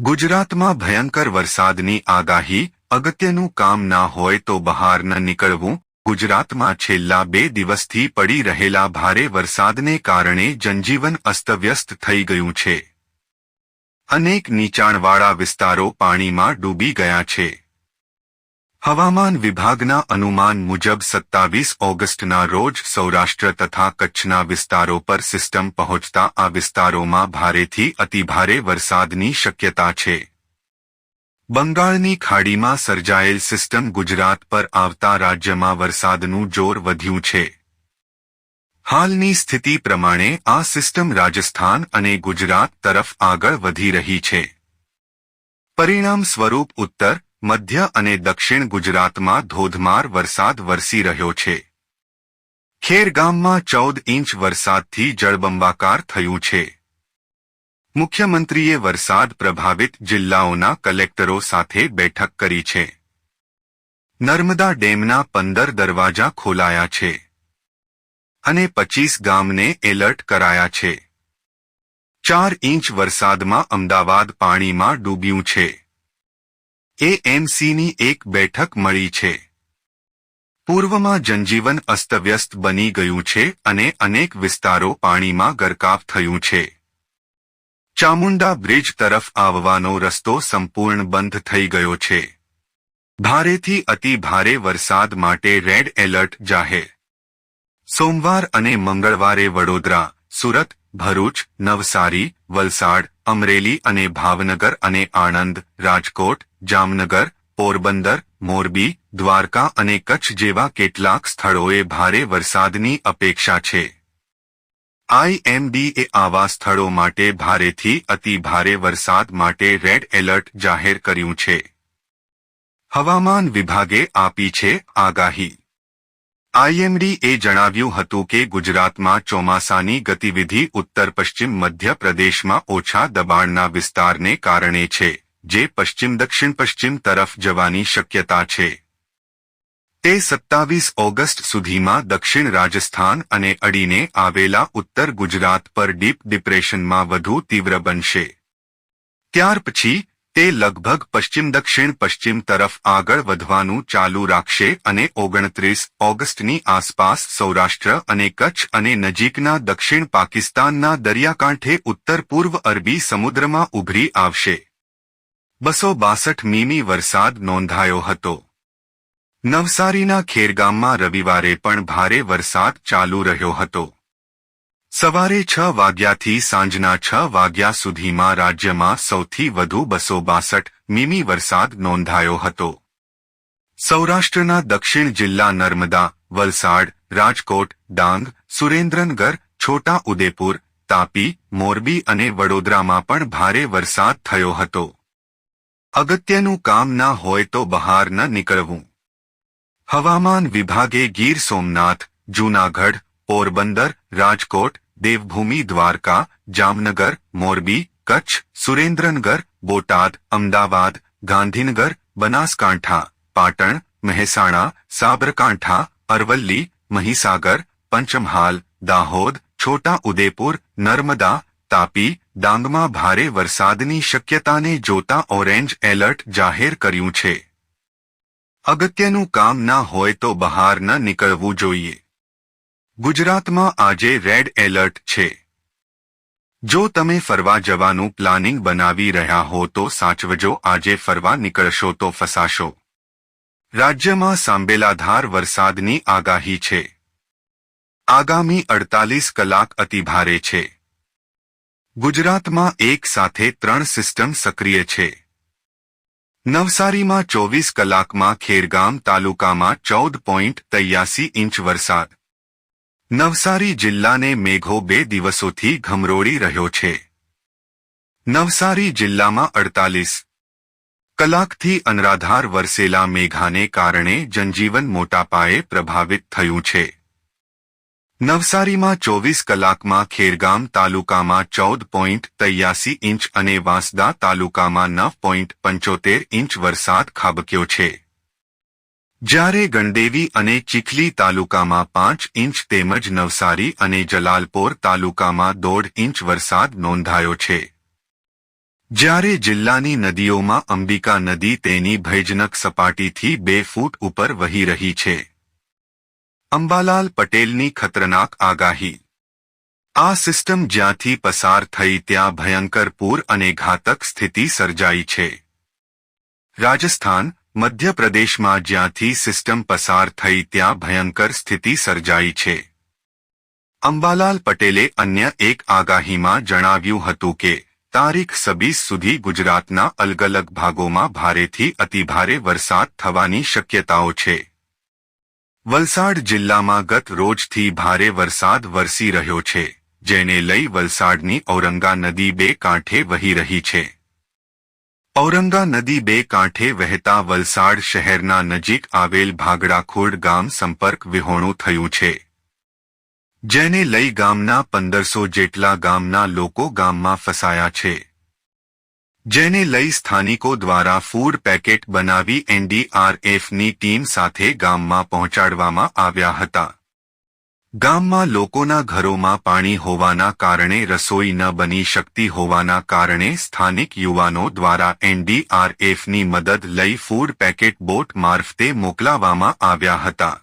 ગુજરાતમાં ભયંકર વરસાદની આગાહી, અગત્યનું કામ ના હોય તો બહાર ન નીકળવું. ગુજરાતમાં છેલ્લા 2 દિવસથી પડી રહેલા ભારે વરસાદને કારણે જનજીવન અસ્તવ્યસ્ત થઈ ગયું છે. અનેક નીચાણવાળા વિસ્તારો પાણીમાં ડૂબી ગયા છે. હવામાન વિભાગના અનુમાન મુજબ 27 ઓગસ્ટના રોજ સૌરાષ્ટ્ર તથા કચ્છના વિસ્તારો પર સિસ્ટમ પહોંચતા આ વિસ્તારોમાં ભારેથી અતિભારે વરસાદની શક્યતા છે. બંગાળની ખાડીમાં સર્જાયેલ સિસ્ટમ ગુજરાત પર આવતા રાજ્યમાં વરસાદનું જોર વધ્યું છે. હાલની સ્થિતિ પ્રમાણે આ સિસ્ટમ રાજસ્થાન અને ગુજરાત તરફ આગળ વધી રહી છે. પરિણામ સ્વરૂપ ઉત્તર, મધ્ય અને દક્ષિણ ગુજરાતમાં ધોધમાર વરસાદ વરસી રહ્યો છે. ખેરગામમાં 14 ઇંચ વરસાદથી જળબંબાકાર થયું છે. મુખ્યમંત્રીએ વરસાદ પ્રભાવિત જિલ્લાઓના કલેક્ટરો સાથે બેઠક કરી છે. નર્મદા ડેમના 15 દરવાજા ખોલાયા છે અને 25 ગામને એલર્ટ કરાયા છે. 4 ઇંચ વરસાદમાં અમદાવાદ પાણીમાં ડૂબ્યું છે. એએમસીની એક બેઠક મળી છે. પૂર્વમાં જનજીવન અસ્તવ્યસ્ત બની ગયું છે અને અનેક વિસ્તારો પાણીમાં ગરકાવ થયું છે. ચામુંડા બ્રિજ તરફ આવવાનો રસ્તો સંપૂર્ણ બંધ થઈ ગયો છે. ભારેથી અતિ ભારે વરસાદ માટે રેડ એલર્ટ જાહેર. સોમવાર અને મંગળવારે વડોદરા, સુરત, ભરૂચ, નવસારી, વલસાડ, અમરેલી અને ભાવનગર અને આણંદ, રાજકોટ, જામનગર, પોરબંદર, મોરબી, દ્વારકા અને કચ્છ જેવા કેટલાક સ્થળોએ ભારે વરસાદની અપેક્ષા છે. આઈએમડીએ આવા સ્થળો માટે ભારેથી અતિ ભારે વરસાદ માટે રેડ એલર્ટ જાહેર કર્યું છે. હવામાન વિભાગે આપી છે આગાહી. આઈએમડીએ જણાવ્યું હતું કે ગુજરાતમાં ચોમાસાની ગતિવિધિ ઉત્તર પશ્ચિમ મધ્ય પ્રદેશમાં ઓછા દબાણના વિસ્તારને કારણે છે, જે પશ્ચિમ દક્ષિણ પશ્ચિમ તરફ જવાની શક્યતા છે. તે 27 ઓગસ્ટ સુધીમાં દક્ષિણ રાજસ્થાન અને અડીને આવેલા ઉત્તર ગુજરાત પર ડીપ ડિપ્રેશનમાં વધુ તીવ્ર બનશે. ત્યાર પછી તે લગભગ પશ્ચિમ દક્ષિણ પશ્ચિમ તરફ આગળ વધવાનું ચાલુ રાખશે અને 29 ઓગસ્ટની આસપાસ સૌરાષ્ટ્ર અને કચ્છ અને નજીકના દક્ષિણ પાકિસ્તાનના દરિયાકાંઠે ઉત્તર પૂર્વ અરબી સમુદ્રમાં ઉભરી આવશે. 262 મીમી વરસાદ નોંધાયો હતો. નવસારીના ખેરગામમાં રવિવારે પણ ભારે વરસાદ ચાલુ રહ્યો હતો. સવારે 6 વાગ્યાથી સાંજના 6 વાગ્યા સુધીમાં રાજ્યમાં સૌથી વધુ 262 મીમી વરસાદ નોંધાયો હતો. સૌરાષ્ટ્રના દક્ષિણ જિલ્લા નર્મદા, વલસાડ, રાજકોટ, ડાંગ, સુરેન્દ્રનગર, છોટા ઉદેપુર, તાપી, મોરબી અને વડોદરામાં પણ ભારે વરસાદ થયો હતો. અગત્યનું કામ ના હોય તો બહાર ન નીકળવું. હવામાન વિભાગે ગીર સોમનાથ, જૂનાગઢ, પોરબંદર, રાજકોટ, દેવભૂમિ દ્વારકા, જામનગર, મોરબી, કચ્છ, સુરેન્દ્રનગર, બોટાદ, અમદાવાદ, ગાંધીનગર, બનાસકાંઠા, પાટણ, મહેસાણા, સાબરકાંઠા, અરવલ્લી, મહીસાગર, પંચમહાલ, દાહોદ, છોટા ઉદેપુર, નર્મદા, તાપી, ડાંગમાં ભારે વરસાદની શક્યતાને જોતા ઓરેન્જ એલર્ટ જાહેર કર્યું છે. અગત્યનું કામ ના હોય તો બહાર ન નીકળવું જોઈએ. ગુજરાતમાં આજે રેડ એલર્ટ છે. જો તમે ફરવા જવાનું પ્લાનિંગ બનાવી રહ્યા હો તો સાચવજો. આજે ફરવા નીકળશો તો ફસાશો. રાજ્યમાં સાંબેલાધાર વરસાદની આગાહી છે. આગામી 48 કલાક અતિભારે છે. ગુજરાતમાં એક સાથે 3 સિસ્ટમ સક્રિય છે. નવસારીમાં 24 કલાકમાં ખેરગામ તાલુકામાં 14.83 ઇંચ વરસાદ. નવસારી જિલ્લાને મેઘો 2 દિવસોથી ઘમરોળી રહ્યો છે. નવસારી જિલ્લામાં 48 કલાકથી અનરાધાર વરસેલા મેઘાને કારણે જનજીવન મોટા પાયે પ્રભાવિત થયું છે. નવસારીમાં 24 કલાકમાં ખેરગામ તાલુકામાં 14.83 ઇંચ અને વાંસદા તાલુકામાં 9.75 ઇંચ વરસાદ ખાબક્યો છે. જ્યારે ગણદેવી અને ચીખલી તાલુકામાં 5 ઇંચ તેમજ નવસારી અને જલાલપોર તાલુકામાં 1.5 ઇંચ વરસાદ નોંધાયો છે. જ્યારે જિલ્લાની નદીઓમાં અંબિકા નદી તેની ભયજનક સપાટીથી 2 ફૂટ ઉપર વહી રહી છે. અંબાલાલ પટેલની ખતરનાક આગાહી. આ સિસ્ટમ જ્યાંથી પસાર થઈ ત્યાં ભયંકર પૂર અને ઘાતક સ્થિતિ સર્જાઈ છે. રાજસ્થાન, મધ્યપ્રદેશમાં જ્યાંથી સિસ્ટમ પસાર થઈ ત્યાં ભયંકર સ્થિતિ સર્જાઈ છે. અંબાલાલ પટેલે અન્ય એક આગાહીમાં જણાવ્યું હતું કે તારીખ 26 સુધી ગુજરાતના અલગ અલગ ભાગોમાં ભારેથી અતિભારે વરસાદ થવાની શક્યતાઓ છે. વલસાડ જિલ્લામાં ગત રોજથી ભારે વરસાદ વરસી રહ્યો છે, જેને લઈ વલસાડની ઔરંગા નદી 2 કાંઠે વહી રહી છે. ઔરંગા નદી 2 કાંઠે વહેતા વલસાડ શહેરના નજીક આવેલ ભાગડાખોડ ગામ સંપર્ક વિહોણું થયું છે, જેને લઈ ગામના 1500 જેટલા ગામના લોકો ગામમાં ફસાયા છે. જેને લઈ સ્થાનિકો દ્વારા ફૂડ પેકેટ બનાવી એનડીઆરએફની ટીમ સાથે ગામમાં પહોંચાડવામાં આવ્યા હતા. ગામમાં લોકોના ઘરોમાં પાણી હોવાના કારણે રસોઈ ન બની શકતી હોવાના કારણે સ્થાનિક યુવાનો દ્વારા એનડીઆરએફની મદદ લઈ ફૂડ પેકેટ બોટ મારફતે મોકલાવવામાં આવ્યા હતા.